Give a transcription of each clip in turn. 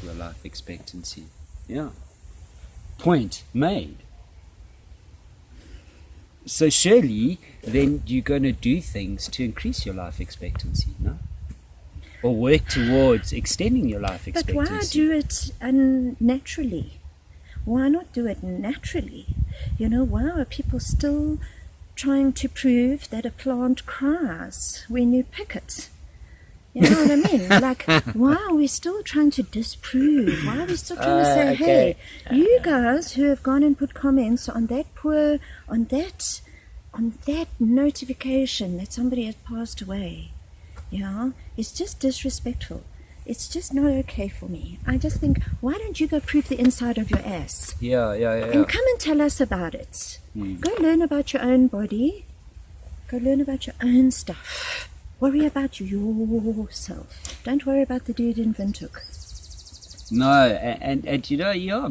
your life expectancy. Yeah. Point made. So surely then you're going to do things to increase your life expectancy, no? Or work towards extending your life expectancy. But why do it unnaturally? Why not do it naturally? Why are people still trying to prove that a plant cries when you pick it? You know what I mean? Like, why are we still trying to disprove? Why are we still trying to say, hey, you guys who have gone and put comments on that notification that somebody has passed away, it's just disrespectful. It's just not okay for me. I just think, why don't you go prove the inside of your ass? Yeah. And come and tell us about it. Go learn about your own body. Go learn about your own stuff. Worry about yourself. Don't worry about the dude in Windhoek. No, and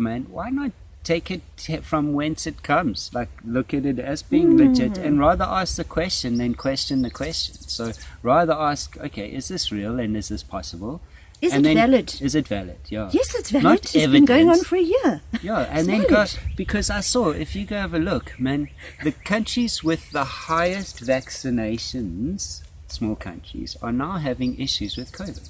man, why not take it from whence it comes? Like, look at it as being legit, and rather ask the question than question the question. So rather ask, okay, is this real and is this possible? Is it valid? Is it valid? Yeah. Yes, it's valid. Not It's been going on for a year. Yeah, and then go, because I saw, if you go have a look, man, the countries with the highest vaccinations, small countries, are now having issues with COVID.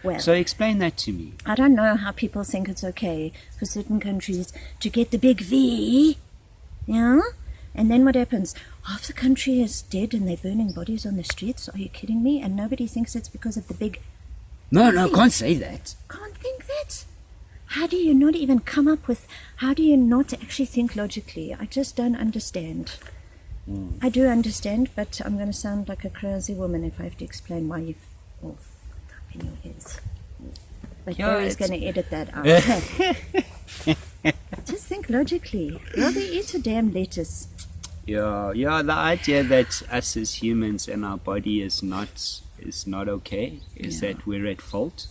Well, so explain that to me. I don't know how people think it's okay for certain countries to get the big V, and then what happens? Half the country is dead and they're burning bodies on the streets. Are you kidding me? And nobody thinks it's because of the big... No, can't say that. Can't think that? How do you not even come up with... How do you not actually think logically? I just don't understand. I do understand, but I'm going to sound like a crazy woman if I have to explain why you've all fucked up in your heads. But Barry's going to edit that out. Just think logically. Rather eat a damn lettuce. Yeah, the idea that us as humans and our body is not okay, is that we're at fault.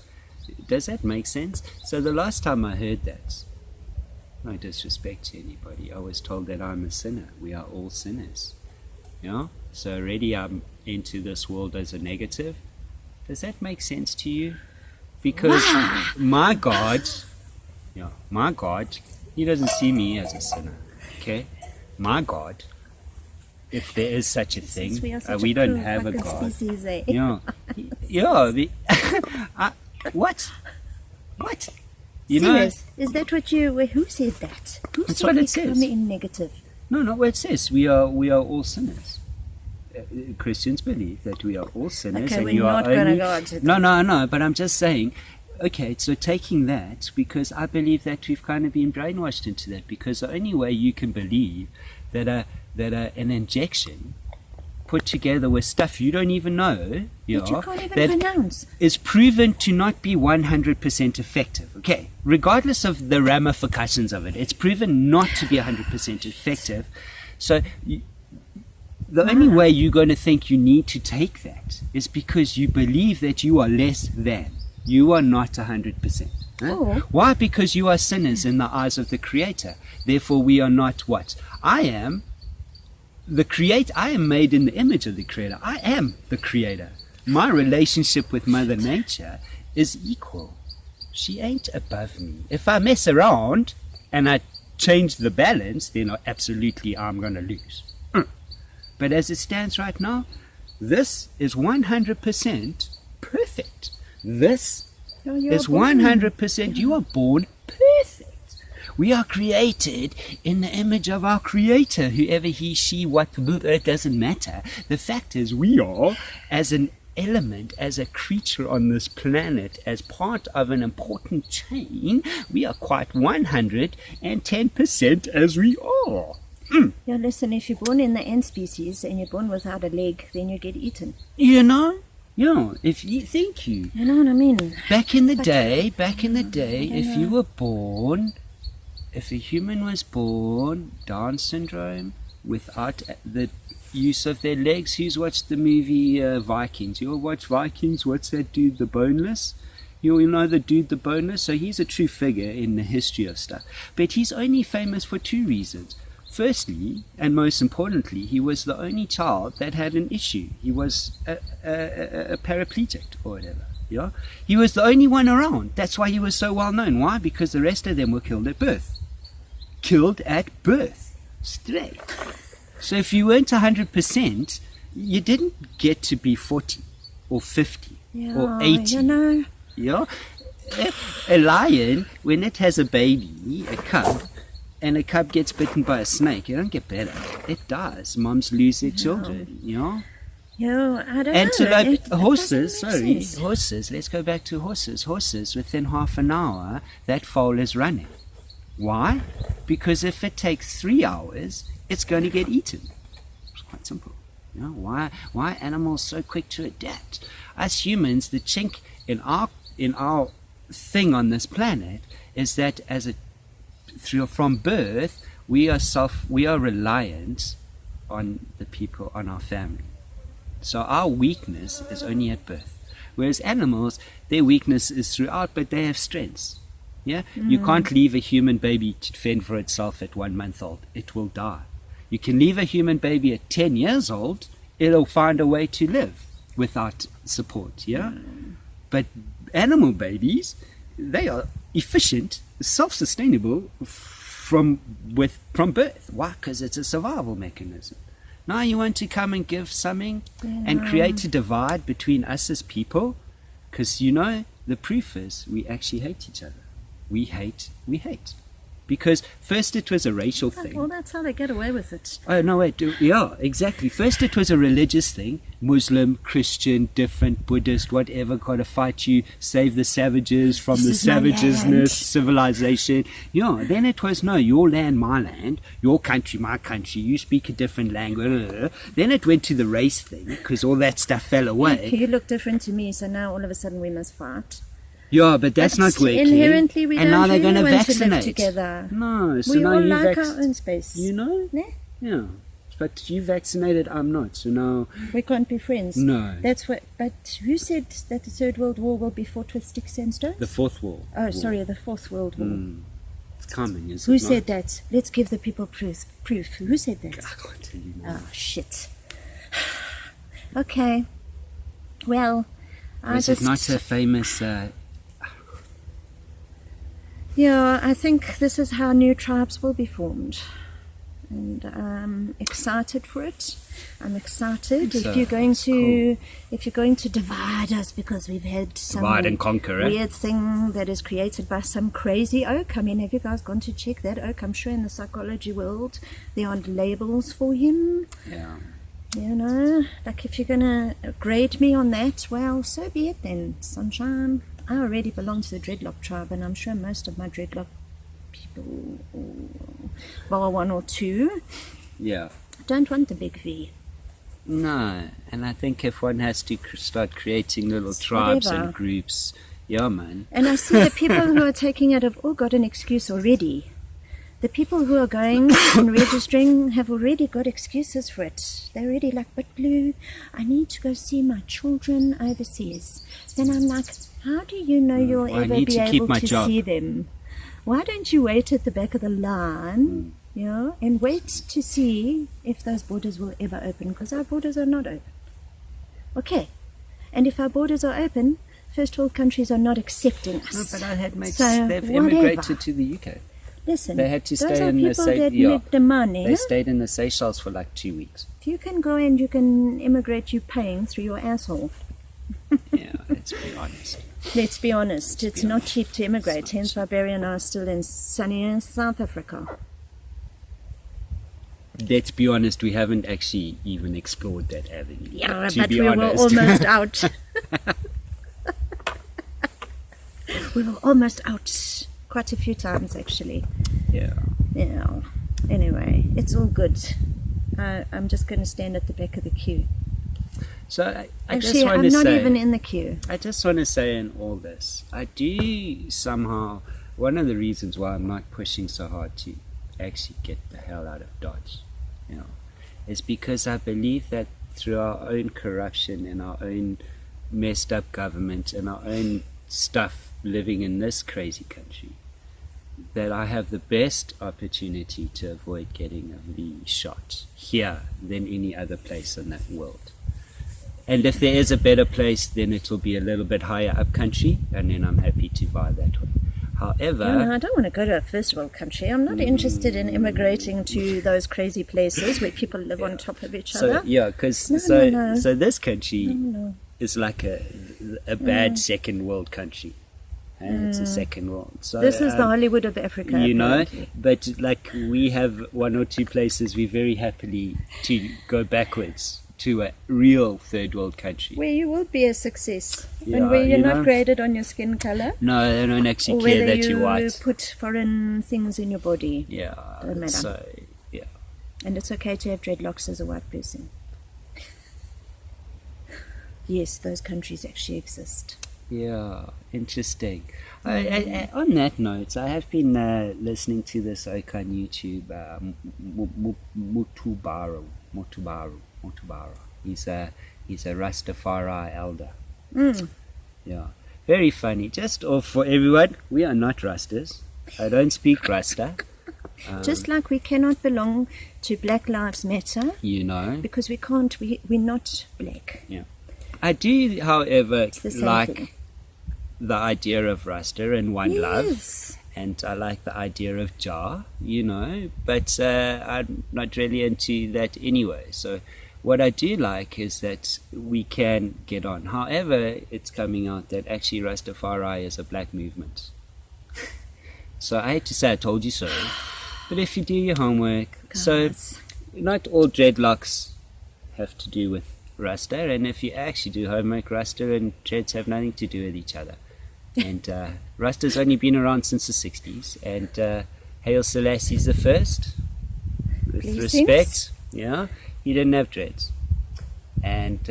Does that make sense? So the last time I heard that, no disrespect to anybody, I was told that I'm a sinner. We are all sinners. So already I'm into this world as a negative. Does that make sense to you? Because my God, he doesn't see me as a sinner. Okay? My God, if there is such a thing, we don't have a God. Species, eh? What? Serious? Is that what who said that? Who That's said what we it says. come in negative? No, not what it says. We are all sinners. Christians believe that we are all sinners. Okay, and we're you not are going to only... go on to that. No, but I'm just saying, okay, so taking that, because I believe that we've kind of been brainwashed into that, because the only way you can believe that an injection put together with stuff you don't even know, That you can't even pronounce, is proven to not be 100% effective. Okay, regardless of the ramifications of it, it's proven not to be 100% effective. So the only way you're going to think you need to take that is because you believe that you are less than. You are not 100%. Huh? Why? Because you are sinners in the eyes of the Creator. Therefore, we are not what? I am the Creator. I am made in the image of the Creator. I am the Creator. My relationship with Mother Nature is equal. She ain't above me. If I mess around and I change the balance, then absolutely I'm going to lose. But as it stands right now, this is 100% perfect. This is 100%. You are born perfect. We are created in the image of our Creator. Whoever he, she, what, it doesn't matter. The fact is, we are, as an element, as a creature on this planet, as part of an important chain, we are quite 110% as we are. Yeah, listen, if you're born in the ant species and you're born without a leg, then you get eaten. Thank you. You know what I mean? Back in the day, if you were born, if a human was born Down syndrome without the use of their legs, who's watched the movie Vikings? You all watch Vikings? What's that dude, the boneless? You all know the dude, the boneless? So he's a true figure in the history of stuff. But he's only famous for two reasons. Firstly, and most importantly, he was the only child that had an issue. He was a paraplegic or whatever. Yeah, he was the only one around. That's why he was so well known. Why? Because the rest of them were killed at birth. Killed at birth, straight. So if you weren't 100%, you didn't get to be 40 or 50 or 80. You know. Yeah, a lion, when it has a baby, a cub, and a cub gets bitten by a snake, it don't get better. It dies. Moms lose their children. You know. Yeah, I don't Antelope, know. horses, horses, let's go back to horses. Horses, within half an hour, that foal is running. Why? Because if it takes 3 hours, it's going to get eaten. It's quite simple. You know, why animals so quick to adapt? Us humans, the chink in our thing on this planet is that from birth, we are reliant on the people, on our family. So our weakness is only at birth. Whereas animals, their weakness is throughout, but they have strengths. Yeah? You can't leave a human baby to fend for itself at 1 month old. It will die. You can leave a human baby at 10 years old, it'll find a way to live without support. Yeah? But animal babies, they are efficient, self-sustainable from birth. Why? Because it's a survival mechanism. Now you want to come and give something and create a divide between us as people, because the proof is we actually hate each other. We hate. Because first it was a racial thing. Well, that's how they get away with it. Oh, no, wait. Yeah, exactly. First it was a religious thing. Muslim, Christian, different, Buddhist, whatever, got to fight you, save the savages from the savagesness, civilization. Yeah, then it was, no, your land, my land, your country, my country, you speak a different language. Then it went to the race thing, because all that stuff fell away. You look different to me, so now all of a sudden we must fight. Yeah, but that's not working. Inherently, we and don't now they're going really to want vaccinate. to live together. No, so we now all you like our own space. You know? Ne? Yeah. But you vaccinated, I'm not. So now we can't be friends. No. That's what. But who said that the Third World War will be fought with sticks and stones? The Fourth War. Oh, sorry, the Fourth World War. It's coming, isn't Who it? said that? Let's give the people proof. Who said that? I can't tell you now. Oh shit. Okay. Well, Was it not a famous? Yeah, I think this is how new tribes will be formed. And I'm excited for it. I'm excited. If you're going to divide us because we've had some divide and conquer, weird thing that is created by some crazy oak. I mean, have you guys gone to check that oak? I'm sure in the psychology world there aren't labels for him. Yeah. Like if you're going to grade me on that, well, so be it then, sunshine. I already belong to the dreadlock tribe, and I'm sure most of my dreadlock people, bar one or two, don't want the big V. No, and I think if one has to start creating little tribes and groups, yeah, man. And I see the people who are taking it have all got an excuse already. The people who are going and registering have already got excuses for it. They're already like, but Blue, I need to go see my children overseas. Then I'm like, how do you know you'll ever be able to see them? Why don't you wait at the back of the line, and wait to see if those borders will ever open? Because our borders are not open. Okay. And if our borders are open, first world countries are not accepting us. No, but I had mates, so they've immigrated to the UK. Listen, they had to those stay are in the people that make the money. They stayed in the Seychelles for like 2 weeks. If you can go and you can immigrate, you're paying through your asshole. Yeah, let's be honest. Let's be honest. It's not cheap to immigrate. Hence why Barry and I are still in sunny South Africa. Let's be honest, we haven't actually even explored that avenue. Yeah, but we were almost out. We were almost out quite a few times, actually. Yeah. Anyway, it's all good. I'm just going to stand at the back of the queue. So Actually, I'm not even in the queue. I just want to say in all this, I do somehow, one of the reasons why I'm not pushing so hard to actually get the hell out of Dodge, is because I believe that through our own corruption and our own messed up government and our own stuff living in this crazy country, that I have the best opportunity to avoid getting a V shot here than any other place in that world. And if there is a better place, then it will be a little bit higher up country, and then I'm happy to buy that way. However, No, I don't want to go to a first world country. I'm not interested in immigrating to those crazy places where people live on top of each so other. yeah, because No. so this country No. is like a bad second world country, and it's a second world. So This is the Hollywood of Africa. you know, apparently. but like we have one or two places we very happily to go backwards to a real third world country. Where you will be a success. Yeah, and where you're you not know. graded on your skin color. No, they don't Or actually care whether that you you're white. put foreign things in your body. Yeah, Doesn't matter. so yeah. And it's okay to have dreadlocks as a white person. Yes, those countries actually exist. Yeah, interesting. On that note, I have been listening to this oak on YouTube, Mutubaro. He's a Rastafari elder. Yeah, very funny. Just for everyone, we are not Rastas. I don't speak Rasta. Just like we cannot belong to Black Lives Matter You know. because we can't, we're not black. I do, however, the same like thing. the idea of Rasta and One Love. Yes. And I like the idea of Jah, you know, but I'm not really into that anyway. So what I do like is that we can get on. However, it's coming out that actually Rastafari is a black movement. So I hate to say I told you so, but if you do your homework, so Guys. not all dreadlocks have to do with Rasta, and if you actually do homework, Rasta and dreads have nothing to do with each other. And Rasta's only been around since the 60s, and Haile Selassie's the first, with Blessings. respect, yeah, he didn't have dreads. And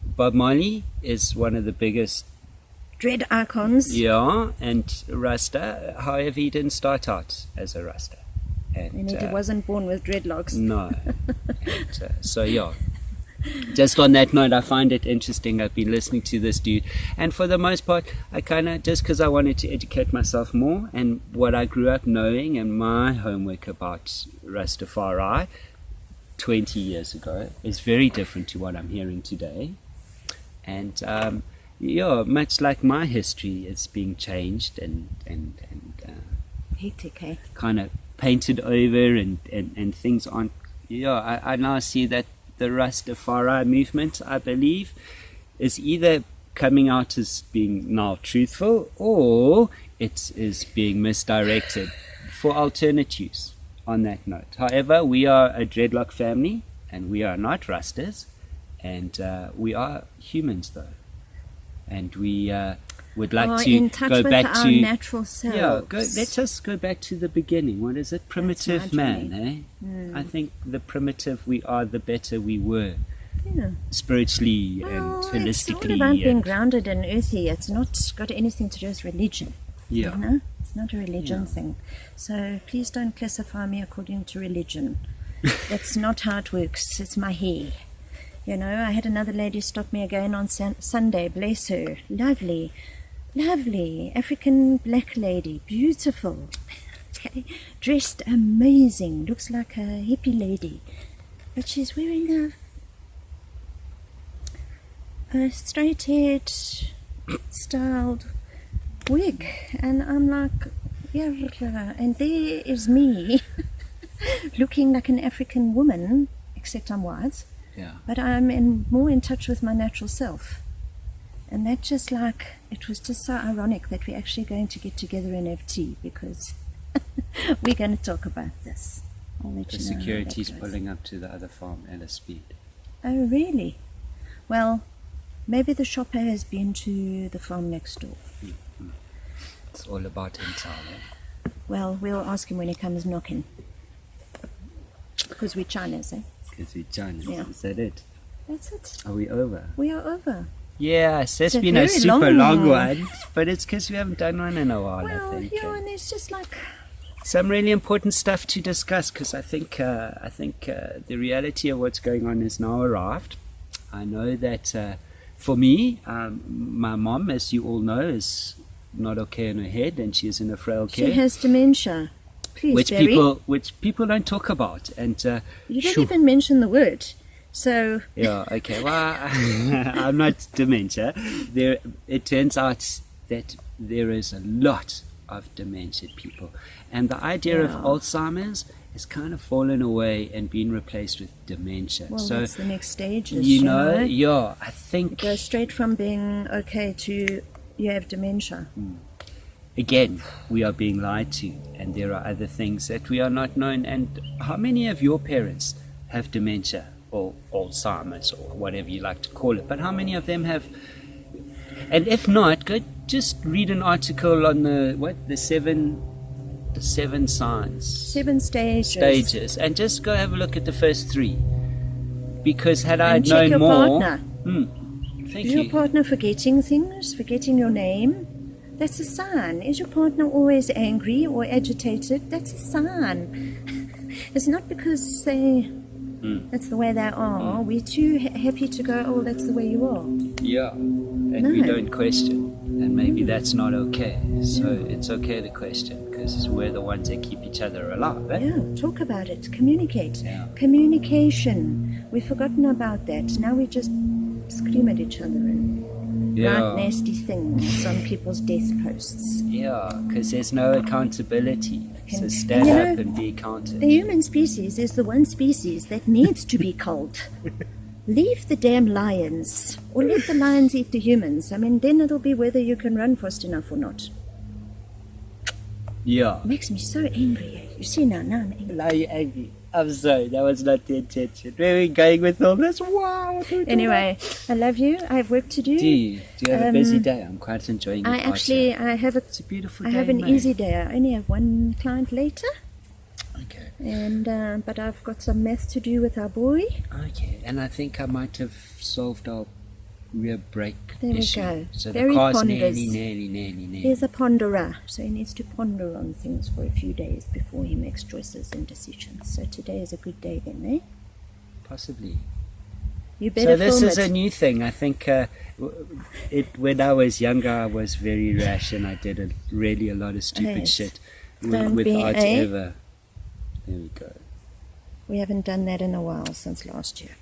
Bob Marley is one of the biggest, Dread icons. yeah, and Rasta, however, he didn't start out as a Rasta. And he wasn't born with dreadlocks. No. And, so, yeah. Just on that note, I find it interesting. I've been listening to this dude, and for the most part, I kind of, just because I wanted to educate myself more, and what I grew up knowing, and my homework about Rastafari 20 years ago is very different to what I'm hearing today. And yeah, much like my history, it's being changed and Hectic, eh? kind of painted over, and things aren't. Yeah, I now see that the Rastafari movement, I believe, is either coming out as being now truthful, or it is being misdirected for alternate use. On that note, however, we are a dreadlock family, and we are not Rastas, and we are humans though, and we would like to in touch go with back our to natural selves. yeah, let us go back to the beginning. What is it? Primitive my man, dream. I think the primitive we are, the better we were, Yeah. spiritually Well, and it's holistically. all about being and- grounded and earthy. It's not got anything to do with religion. yeah, You know? It's not a religion Yeah. thing. So please don't classify me according to religion. That's not how it works. It's my hair. You know, I had another lady stop me again on Sunday. Bless her. Lovely. Lovely. African black lady. Beautiful. Okay. Dressed amazing. Looks like a hippie lady. But she's wearing a straight-haired, styled wig. And I'm like, yeah, and there is me looking like an African woman, except I'm white. yeah. But I'm more in touch with my natural self. And that just like, it was just so ironic that we're actually going to get together and have tea, because we're going to talk about this. I'll let The you know how security's that goes. pulling up to the other farm at a speed. Oh, really? Well, maybe the shopper has been to the farm next door. It's all about intel. Eh? Well, we'll ask him when he comes knocking. Because we're Chinese, eh? Because we're Chinese. Yeah. Is that it? That's it. Are we over? We are over. Yes, it's It's a been a very super long long one. one, but it's because we haven't done one in a while, I Well, think. yeah, and there's just like, Some really important stuff to discuss, because I think the reality of what's going on has now arrived. I know that for me, my mom, as you all know, is not okay in her head, and she is in a frail she care, has dementia. Please, which Barry. people don't talk about. And You don't sure, even mention the word. So Yeah, okay. Well, I'm not dementia. It turns out that there is a lot of dementia people. And the idea of Yeah. Alzheimer's has kind of fallen away and been replaced with dementia. well, So, that's the next stage. you know, yeah, I It think, goes straight from being okay to you have dementia. again, we are being lied to. And there are other things that we are not known. And how many of your parents have dementia or Alzheimer's or whatever you like to call it? But how many of them have? And if not, go just read an article on the seven signs, 7 stages, and just go have a look at the first 3. Because had I And check known your more, partner. thank Is your you. partner forgetting things, forgetting your name? That's a sign. Is your partner always angry or agitated? That's a sign. It's not because that's the way they are. We're too happy to go, oh, that's the way you are. Yeah, and we No. don't question, and maybe that's not okay. So it's okay to question because we're the ones that keep each other alive. Eh? Yeah, talk about it. Communicate. Yeah. Communication. We've forgotten about that. Now we just scream at each other and write nasty things on people's death posts. Yeah, because there's no accountability. So And stand you up know, and be accounted. The human species is the one species that needs to be culled. Leave the damn lions, or let the lions eat the humans. I mean, then it'll be whether you can run fast enough or not. Yeah. It makes me so angry. You see now I'm angry. Now you're angry. I'm sorry, that was not the intention. Where are we going with all this? Wow. Anyway, I love you. I have work to do. Do you have a busy day? I'm quite enjoying it. I have It's a beautiful day. I have an mate. easy day. I only have one client later, Okay. and but I've got some math to do with our boy. Okay. And I think I might have solved our rear brake There we issue. go. So Very the car's ponders. nearly. He's a ponderer, so he needs to ponder on things for a few days before he makes choices and decisions. So today is a good day then, eh? Possibly. You better So this film is it. a new thing. I think when I was younger, I was very rash and I did a lot of stupid Yes. shit Don't be, without eh? ever. There we go. We haven't done that in a while, since last year.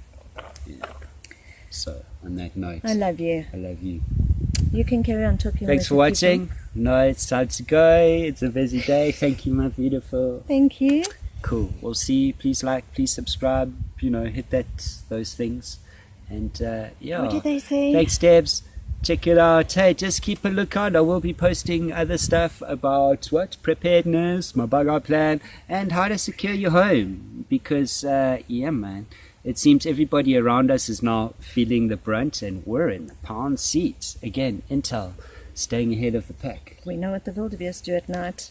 So on that note, I love you. I love you. You can carry on talking. Thanks with for the watching. people. No, it's time to go. It's a busy day. Thank you, my beautiful. Thank you. Cool. We'll see you. Please like, please subscribe. Hit those things. And yeah. What did they say? Thanks, Debs. Check it out. Hey, just keep a lookout. I will be posting other stuff about preparedness, my bug out plan, and how to secure your home. Because yeah, man, it seems everybody around us is now feeling the brunt, and we're in the pound seats again. Intel staying ahead of the pack. We know what the wildebeest do at night.